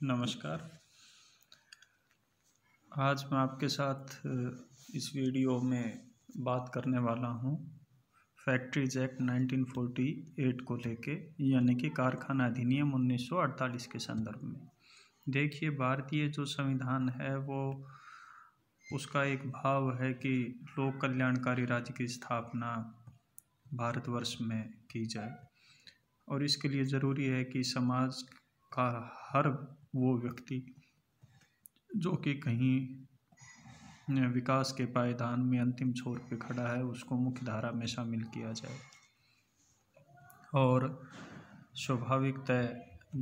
नमस्कार। आज मैं आपके साथ इस वीडियो में बात करने वाला हूँ फैक्ट्रीज एक्ट 1948 को लेके, यानी कि कारखाना अधिनियम 1948 के संदर्भ में। देखिए, भारतीय जो संविधान है वो उसका एक भाव है कि लोक कल्याणकारी राज्य की स्थापना भारतवर्ष में की जाए, और इसके लिए ज़रूरी है कि समाज का हर वो व्यक्ति जो कि कहीं विकास के पायदान में अंतिम छोर पे खड़ा है उसको मुख्य धारा में शामिल किया जाए। और स्वाभाविकतः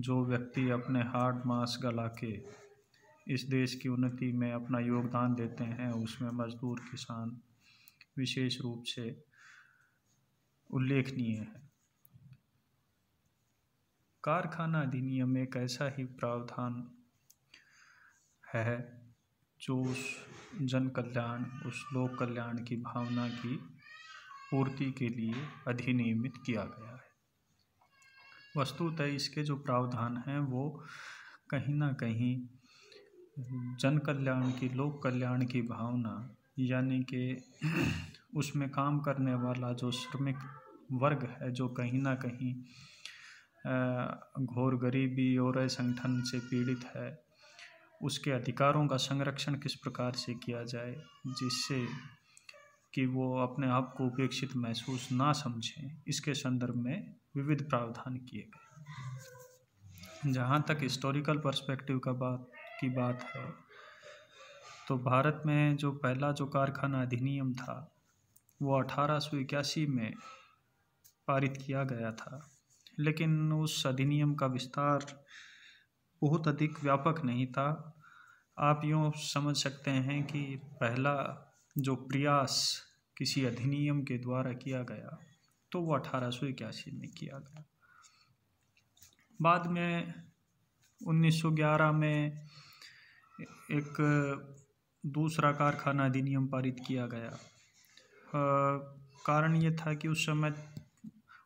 जो व्यक्ति अपने हार्ड मास गला के इस देश की उन्नति में अपना योगदान देते हैं उसमें मजदूर किसान विशेष रूप से उल्लेखनीय है। कारखाना अधिनियम एक ऐसा ही प्रावधान है जो उस जन कल्याण, उस लोक कल्याण की भावना की पूर्ति के लिए अधिनियमित किया गया है। वस्तुतः इसके जो प्रावधान हैं वो कहीं ना कहीं जन कल्याण की, लोक कल्याण की भावना, यानी कि उसमें काम करने वाला जो श्रमिक वर्ग है जो कहीं ना कहीं घोर गरीबी और असंगठन से पीड़ित है, उसके अधिकारों का संरक्षण किस प्रकार से किया जाए जिससे कि वो अपने आप को उपेक्षित महसूस ना समझें, इसके संदर्भ में विविध प्रावधान किए गए। जहाँ तक हिस्टोरिकल पर्सपेक्टिव की बात है तो भारत में जो पहला जो कारखाना अधिनियम था वो 1881 में पारित किया गया था, लेकिन उस अधिनियम का विस्तार बहुत अधिक व्यापक नहीं था। आप यूँ समझ सकते हैं कि पहला जो प्रयास किसी अधिनियम के द्वारा किया गया तो वो 1881 में किया गया। बाद में 1911 में एक दूसरा कारखाना अधिनियम पारित किया गया। कारण ये था कि उस समय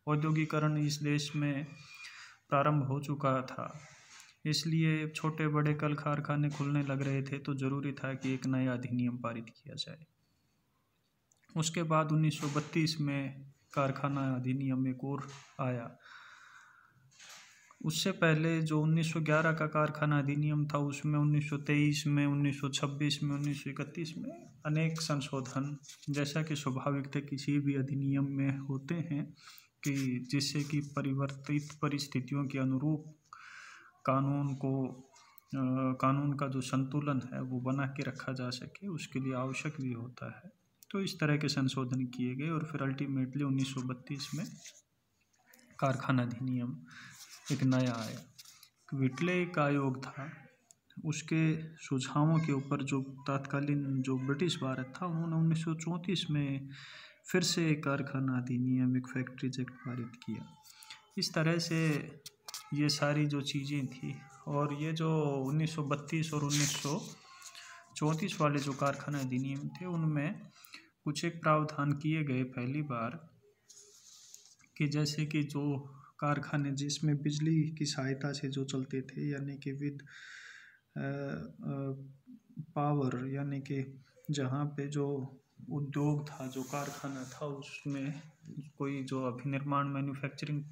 औद्योगिकरण इस देश में प्रारंभ हो चुका था, इसलिए छोटे बड़े कल कारखाने खुलने लग रहे थे, तो ज़रूरी था कि एक नया अधिनियम पारित किया जाए। उसके बाद 1932 में कारखाना अधिनियम एक और आया। उससे पहले जो 1911 का कारखाना अधिनियम था उसमें 1923 में, 1926 में, 1931 में अनेक संशोधन, जैसा कि स्वाभाविक थे किसी भी अधिनियम में होते हैं, कि जिससे कि परिवर्तित परिस्थितियों के अनुरूप कानून का जो संतुलन है वो बना के रखा जा सके, उसके लिए आवश्यक भी होता है। तो इस तरह के संशोधन किए गए और फिर अल्टीमेटली 1932 में कारखाना अधिनियम एक नया आया। व्हिटले का आयोग था, उसके सुझावों के ऊपर जो तत्कालीन जो ब्रिटिश भारत था उन्होंने 1934 में फिर से एक कारखाना अधिनियम, एक फैक्ट्रीज एक्ट पारित किया। इस तरह से ये सारी जो चीज़ें थी, और ये जो 1932 और 1934 वाले जो कारखाना अधिनियम थे उनमें कुछ एक प्रावधान किए गए पहली बार, कि जैसे कि जो कारखाने जिसमें बिजली की सहायता से जो चलते थे, यानी कि विद पावर, यानी कि जहाँ पे जो उद्योग था, जो कारखाना था, उसमें कोई जो अभिनिर्माण मैन्युफैक्चरिंग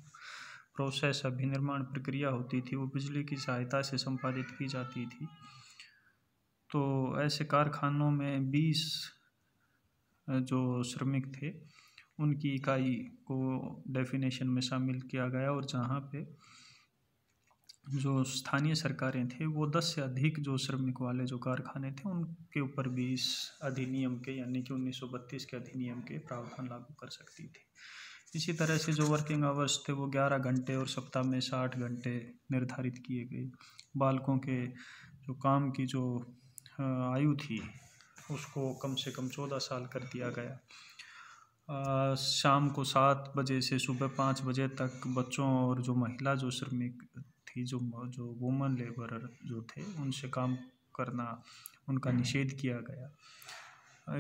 प्रोसेस, अभिनिर्माण प्रक्रिया होती थी, वो बिजली की सहायता से संपादित की जाती थी। तो ऐसे कारखानों में 20 जो श्रमिक थे उनकी इकाई को डेफिनेशन में शामिल किया गया, और जहाँ पे जो स्थानीय सरकारें थे वो 10 से अधिक जो श्रमिक वाले जो कारखाने थे उनके ऊपर भी इस अधिनियम के, यानी कि 1932 के अधिनियम के प्रावधान लागू कर सकती थी। इसी तरह से जो वर्किंग आवर्स थे वो 11 घंटे और सप्ताह में 60 घंटे निर्धारित किए गए। बालकों के जो काम की जो आयु थी उसको कम से कम 14 साल कर दिया गया। शाम को 7 बजे से सुबह 5 बजे तक बच्चों और जो महिला जो श्रमिक थी, जो वुमन लेबरर जो थे, उनसे काम करना, उनका निषेध किया गया।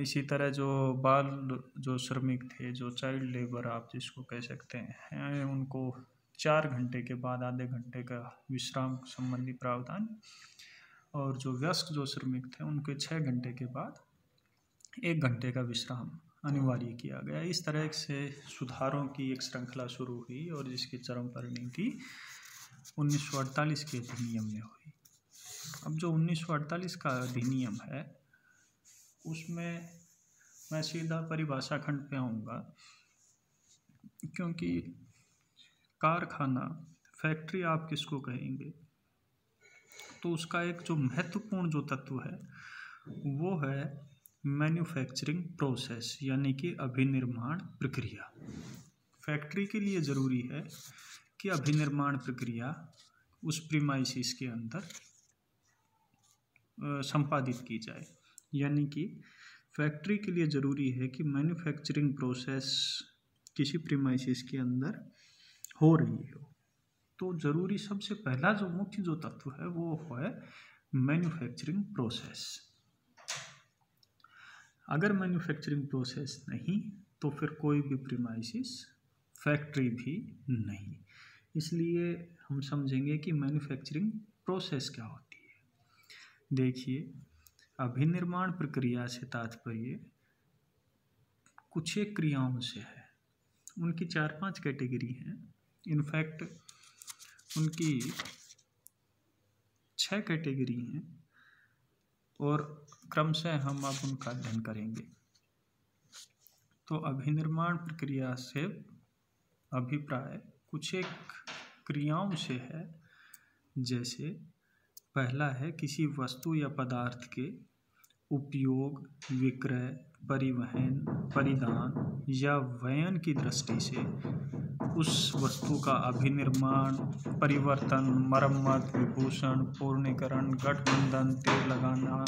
इसी तरह जो बाल जो श्रमिक थे, जो चाइल्ड लेबर आप जिसको कह सकते हैं, उनको 4 घंटे के बाद आधे घंटे का विश्राम संबंधी प्रावधान, और जो वयस्क जो श्रमिक थे उनके 6 घंटे के बाद 1 घंटे का विश्राम अनिवार्य किया गया। इस तरह से सुधारों की एक श्रृंखला शुरू हुई और जिसकी चरम परिणति 1948 के अधिनियम में हुई। अब जो 1948 का अधिनियम है उसमें मैं सीधा परिभाषा खंड पे आऊँगा, क्योंकि कारखाना, फैक्ट्री आप किसको कहेंगे, तो उसका एक जो महत्वपूर्ण जो तत्व है वो है मैन्युफैक्चरिंग प्रोसेस, यानी कि अभिनिर्माण प्रक्रिया। फैक्ट्री के लिए ज़रूरी है कि अभिनिर्माण प्रक्रिया उस प्रीमाइसिस के अंदर संपादित की जाए, यानी कि फैक्ट्री के लिए ज़रूरी है कि मैन्युफैक्चरिंग प्रोसेस किसी प्रीमाइसिस के अंदर हो रही हो। तो ज़रूरी सबसे पहला जो मुख्य जो तत्व है वो है मैन्युफैक्चरिंग प्रोसेस। अगर मैन्युफैक्चरिंग प्रोसेस नहीं तो फिर कोई भी प्रीमाइसिस फैक्ट्री भी नहीं। इसलिए हम समझेंगे कि मैन्युफैक्चरिंग प्रोसेस क्या होती है। देखिए, अभिनिर्माण प्रक्रिया से तात्पर्य कुछ एक क्रियाओं से है। उनकी 4-5 कैटेगरी हैं। इनफैक्ट उनकी 6 कैटेगरी हैं और क्रमशः हम अब उनका अध्ययन करेंगे। तो अभिनिर्माण प्रक्रिया से अभिप्राय कुछ एक क्रियाओं से है। जैसे पहला है किसी वस्तु या पदार्थ के उपयोग, विक्रय, परिवहन, परिधान या वयन की दृष्टि से उस वस्तु का अभिनिर्माण, परिवर्तन, मरम्मत, विभूषण, पूर्णीकरण, गठबंधन, तेल लगाना,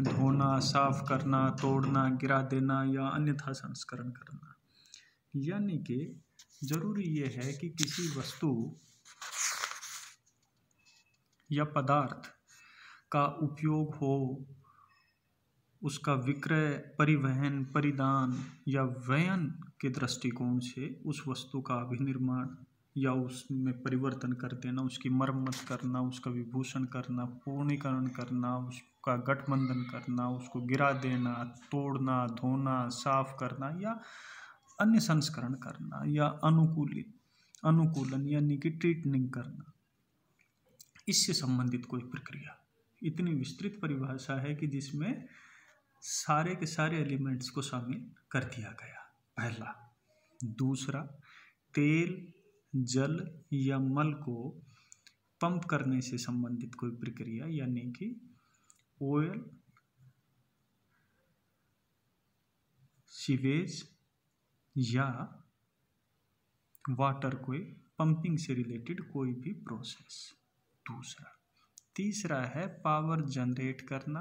धोना, साफ करना, तोड़ना, गिरा देना या अन्यथा संस्करण करना। यानी कि जरूरी ये है कि किसी वस्तु या पदार्थ का उपयोग हो, उसका विक्रय, परिवहन, परिधान या वयन के दृष्टिकोण से उस वस्तु का अभिनिर्माण या उसमें परिवर्तन कर देना, उसकी मरम्मत करना, उसका विभूषण करना, पूर्णीकरण करना, उसका गठबंधन करना, उसको गिरा देना, तोड़ना, धोना, साफ करना या अन्य संस्करण करना या अनुकूलन यानी कि ट्रीटनिंग करना, इससे संबंधित कोई प्रक्रिया। इतनी विस्तृत परिभाषा है कि जिसमें सारे के सारे एलिमेंट्स को शामिल कर दिया गया। पहला। दूसरा, तेल, जल या मल को पंप करने से संबंधित कोई प्रक्रिया, यानी कि ऑयल, सीवेज या वाटर कोई पंपिंग से रिलेटेड कोई भी प्रोसेस। दूसरा। तीसरा है पावर जनरेट करना,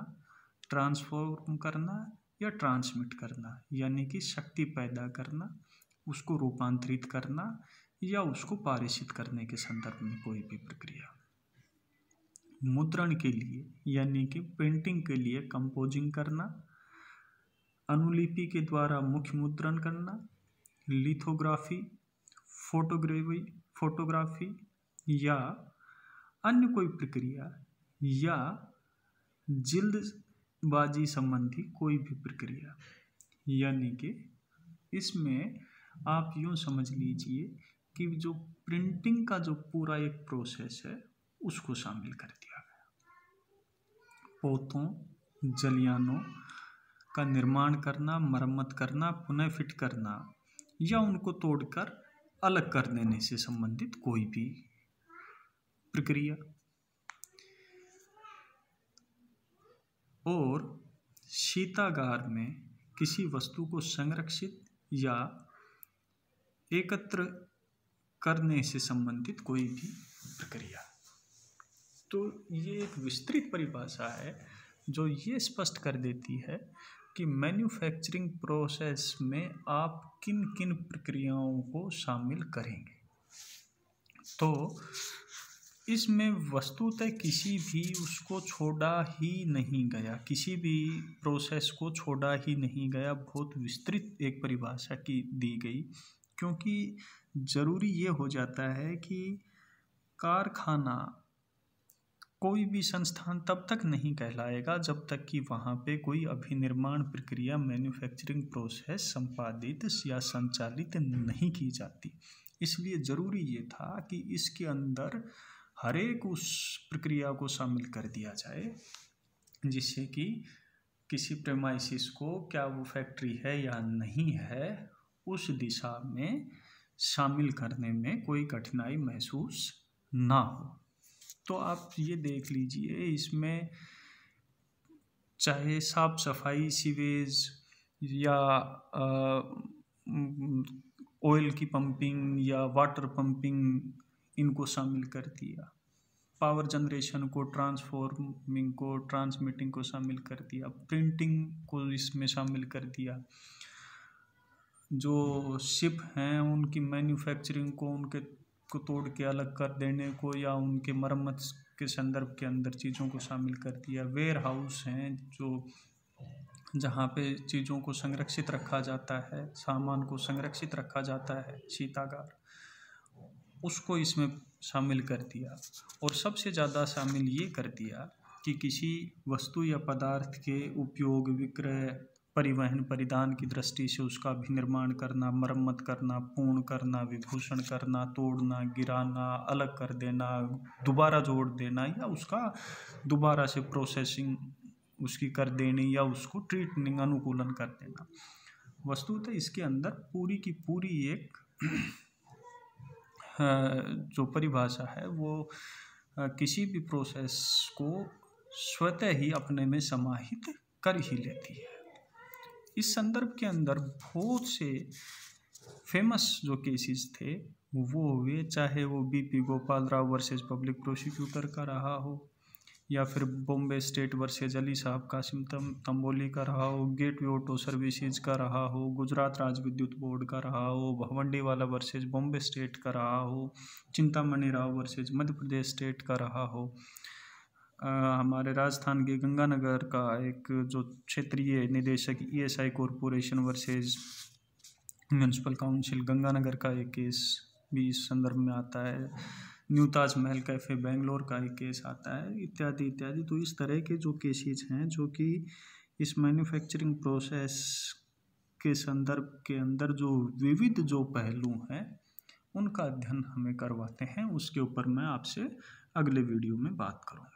ट्रांसफॉर्म करना या ट्रांसमिट करना, यानी कि शक्ति पैदा करना, उसको रूपांतरित करना या उसको पारित करने के संदर्भ में कोई भी प्रक्रिया। मुद्रण के लिए यानी कि पेंटिंग के लिए कंपोजिंग करना, अनुलिपि के द्वारा मुख्य मुद्रण करना, लिथोग्राफी, फोटोग्राफी या अन्य कोई प्रक्रिया या जल्दबाजी संबंधी कोई भी प्रक्रिया। यानी कि इसमें आप यूँ समझ लीजिए कि जो प्रिंटिंग का जो पूरा एक प्रोसेस है उसको शामिल कर दिया गया। पोतों, जलियानों का निर्माण करना, मरम्मत करना, पुनः फिट करना या उनको तोड़कर अलग कर देने से संबंधित कोई भी प्रक्रिया। और शीतागार में किसी वस्तु को संरक्षित या एकत्र करने से संबंधित कोई भी प्रक्रिया। तो ये एक विस्तृत परिभाषा है जो ये स्पष्ट कर देती है कि मैन्युफैक्चरिंग प्रोसेस में आप किन किन प्रक्रियाओं को शामिल करेंगे। तो इसमें वस्तुतः किसी भी उसको छोड़ा ही नहीं गया, किसी भी प्रोसेस को छोड़ा ही नहीं गया। बहुत विस्तृत एक परिभाषा की दी गई, क्योंकि ज़रूरी ये हो जाता है कि कारखाना, कोई भी संस्थान तब तक नहीं कहलाएगा जब तक कि वहाँ पे कोई अभिनिर्माण प्रक्रिया, मैन्युफैक्चरिंग प्रोसेस संपादित या संचालित नहीं की जाती। इसलिए ज़रूरी ये था कि इसके अंदर हर एक उस प्रक्रिया को शामिल कर दिया जाए जिससे कि किसी प्रेमाइसिस को, क्या वो फैक्ट्री है या नहीं है, उस दिशा में शामिल करने में कोई कठिनाई महसूस ना हो। तो आप ये देख लीजिए, इसमें चाहे साफ सफाई, सीवेज या ऑयल की पंपिंग या वाटर पंपिंग, इनको शामिल कर दिया। पावर जनरेशन को, ट्रांसफॉर्मिंग को, ट्रांसमिटिंग को शामिल कर दिया। प्रिंटिंग को इसमें शामिल कर दिया। जो शिप हैं उनकी मैन्युफैक्चरिंग को, उनके को तोड़ के अलग कर देने को या उनके मरम्मत के संदर्भ के अंदर चीज़ों को शामिल कर दिया। वेयर हाउस हैं जो जहाँ पे चीज़ों को संरक्षित रखा जाता है, सामान को संरक्षित रखा जाता है, शीतागार, उसको इसमें शामिल कर दिया। और सबसे ज़्यादा शामिल ये कर दिया कि किसी वस्तु या पदार्थ के उपयोग, विक्रय, परिवहन, परिधान की दृष्टि से उसका अभिनिर्माण करना, मरम्मत करना, पूर्ण करना, विभूषण करना, तोड़ना, गिराना, अलग कर देना, दोबारा जोड़ देना या उसका दोबारा से प्रोसेसिंग उसकी कर देनी या उसको ट्रीटनिंग, अनुकूलन कर देना। वस्तुतः इसके अंदर पूरी की पूरी एक जो परिभाषा है वो किसी भी प्रोसेस को स्वतः ही अपने में समाहित कर ही लेती है। इस संदर्भ के अंदर बहुत से फेमस जो केसेस थे वो हुए, चाहे वो BP Gopal Rao versus public prosecutor का रहा हो, या फिर बॉम्बे स्टेट वर्सेस अली साहब कासिम तंबोली का रहा हो, गेटवे ऑटो सर्विसेज का रहा हो, गुजरात राज्य विद्युत बोर्ड का रहा हो, भवंडीवाला वर्सेस बॉम्बे स्टेट का रहा हो, चिंतामणि राव वर्सेस मध्य प्रदेश स्टेट का रहा हो, हमारे राजस्थान के गंगानगर का एक जो क्षेत्रीय निदेशक ESI corporation versus municipal council Ganganagar का एक केस भी इस संदर्भ में आता है। न्यू ताज महल कैफ़े बेंगलोर का एक केस आता है, इत्यादि इत्यादि। तो इस तरह के जो केसेस हैं जो कि इस मैन्युफैक्चरिंग प्रोसेस के संदर्भ के अंदर जो विविध जो पहलू हैं उनका अध्ययन हमें करवाते हैं, उसके ऊपर मैं आपसे अगले वीडियो में बात करूँगा।